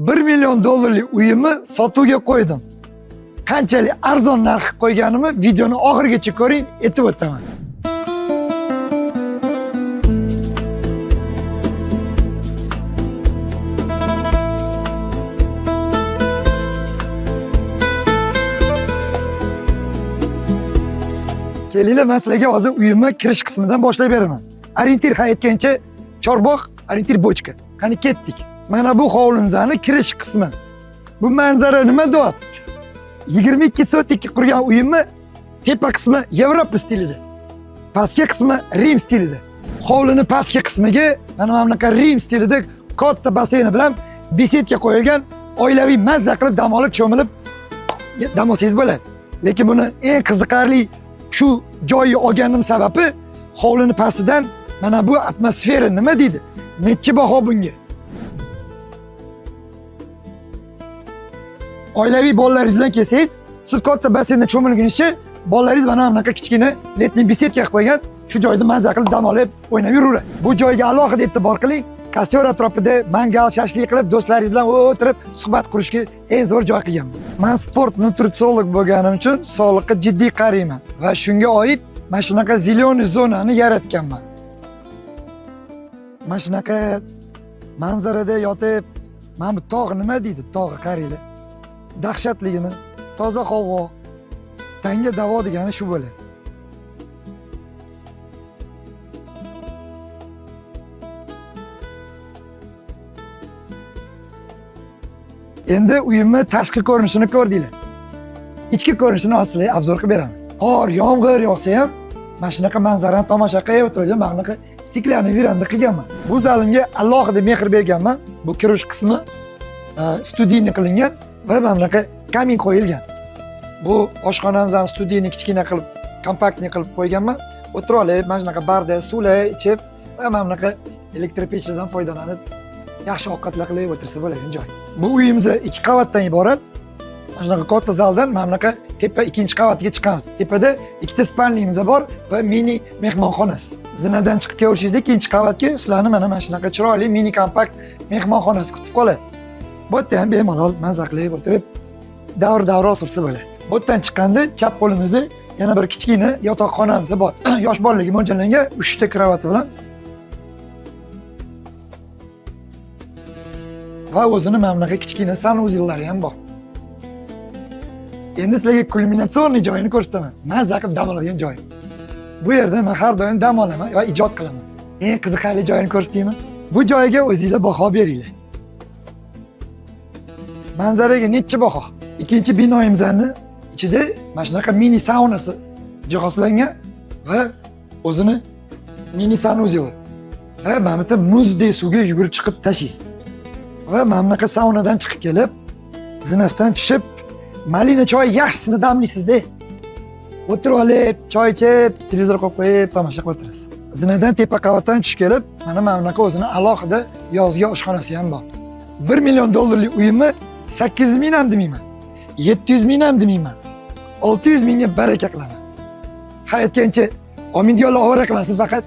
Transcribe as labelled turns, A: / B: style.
A: 1 million dollarlik uyimni sotuvga qo'ydim. Qanchalik arzon narx qo'yganimni videoni oxirigacha ko'ring, aytib o'taman. Kelinglar, men sizlarga hozir uyimni kirish qismidan boshlab beraman. Orientir aytgancha chorbog', orientir bochka. Qani ketdik. Mana bu hovlimizning kirish qismi. Bu manzara nima deyapti? 22 soatlik qurgan uyimni tepa qismi Yevropa stilida. Pastki qismi Rim stilida. Hovlining pastki qismiga mana bunaqa Rim stilida katta basseyn bilan besetka qo'yilgan, oilaviy mazza qilib dam olib, cho'milib dam olsangiz bo'ladi. Lekin buni eng qiziqarli shu joyi olganim sababi hovlining pastidan mana bu atmosfera nima deydi? Necha baho bunga? Oilaviy bolalaringiz bilan kelsangiz, siz katta basseynda cho'milgunizcha, bolalaringiz mana bunaqa kichkina letniy besetka qilib qo'ygan, shu joyda mazza qilib dam olib, o'ynab yuraveradi. Bu joyga alohida e'tibor qiling. Kostyor atrofida mangal, shashlik qilib, do'stlaringiz bilan o'tirib suhbat qurishga eng zo'r joy qilganman. Men sport nutritsiolog bo'lganim uchun sog'liqqa jiddiy qarayman va shunga oid mana shunaqa zelyoniy zonani yaratganman. Mana shunaqa manzarada yotib, mana bu tog' nima deydi? Tog'ga qaranglar. Dahshatligini, toza havo, tanga davo degani shu bo'ladi. Endi uyimni tashqi ko'rinishini ko'rdinglar. Ichki ko'rinishini hozir obzor qilib beraman. Qor, yomg'ir yog'sa ham mana shunaqa manzarani tomosha qilib o'tiradigan mana bunaqa stiklanniy veranda qilganman. Bu zalimga alohida mehr berganman. Bu kirish qismi studiyni qilingan va mana bunaqa kamin qo'yilgan. Bu oshxonamizdan studiyni kichkina qilib, kompaktni qilib qo'yganman. O'tirib olib, mana shunaqa barda suvlar ichib va mana bunaqa elektr pechdan foydalanib yaxshi ovqatlar qilib o'tirsa bo'ladigan joy. Bu uyimiz 2 qavatdan iborat. Mana shunaqa katta zaldan mana bunaqa tepa 2-qavatga chiqamiz. Tepada 2ta spalniyamiz bor va mini mehmonxonasi. Zinadan chiqib kelishingizdek 2-qavatga sizlarni mana shunaqa chiroyli mini kompakt mehmonxonasi kutib qoladi. Bu yerda ham bemalol mazza qilib o'tirib, davr osilsa bo'ladi. Bu yerdan chiqqanda chap qo'limizda yana bir kichkina yotoqxonamiz bor. Yosh bolalarga mo'ljallangan 3 ta kravati bilan va o'zini mana bunaqa kichkina sanuzellari ham bor. Endi sizlarga kulminatsion joyini ko'rsataman. Mazza qilib dam oladigan joy. Bu yerda men har doim dam olaman va ijod qilaman. Eng qiziqarli joyini ko'rsataymi? Bu joyga o'zingizlar baho beringlar. Manzaraga necha baho? Ikkinchi binoyimizning ichida mana shunaqa mini saunasi jihozlangan va o'zini mini sanuzeli. Va mana bu yerda muzdek suvga yugurib chiqib tashlaysiz. Va mana bunaqa saunadan chiqib kelib, zinasidan tushib, malina choy yaxshisini damlaysizda. O'tirib olib, choy ichib, televizor qo'yib qo'yib, tomosha qilib o'tirasiz. Zinadan tepa qavatdan tushib kelib, mana bunaqa o'zini alohida yozgi oshxonasi ham bor. 1 million dollarlik uyimni 800 ming ham demayman. 700 ming ham demayman. 600 mingga baraka qilaman. Ha aytgancha, omin diyorlar ovora qilmasin faqat.